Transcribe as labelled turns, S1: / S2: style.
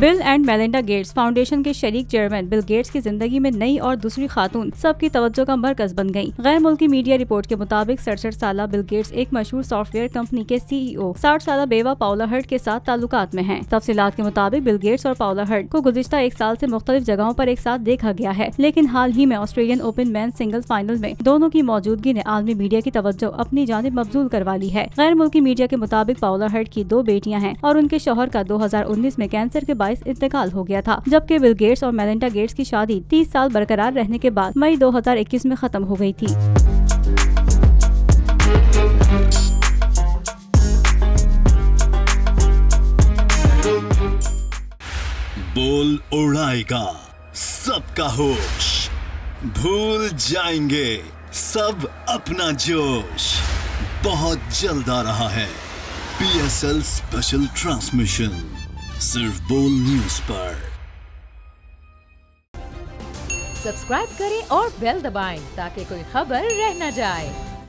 S1: Bill and Melinda Gates foundation के शरीक chairman Bill Gates की जिंदगी में नई और दूसरी खातून सबकी तवज्जो का मरकज बन गयी। गैर मुल्की मीडिया रिपोर्ट के मुताबिक 67 साल बिल गेट्स एक मशहूर सॉफ्टवेयर कंपनी के CEO 60 साल बेवा पाउला हर्ट के साथ ताल्लुकात में हैं। तफसीलात के मुताबिक बिल गेट्स और पाउला हर्ट को गुज़िश्ता एक साल से मुख्तलिफ जगहों पर एक साथ देखा गया है, लेकिन हाल ही में Australian open main singles final में दोनों की मौजूदगी ने आलमी मीडिया की तवज्जो अपनी जानिब मबजूल करवा ली है। गैर मुल्की मीडिया के मुताबिक पाउला हर्ट की 2 बेटियां हैं और उनके शौहर का 2019 में कैंसर के बाइस इंतकाल हो गया था, जबकि बिल गेट्स और मेलिंडा गेट्स की शादी 30 साल बरकरार रहने के बाद मई 2021 में खत्म हो गई थी।
S2: बोल उड़ाएगा सबका होश, भूल जाएंगे सब अपना जोश। बहुत जल्द आ रहा है PSL स्पेशल ट्रांसमिशन, सिर्फ बोल न्यूज पर।
S3: सब्सक्राइब करें और बेल दबाएं ताकि कोई खबर रह न जाए।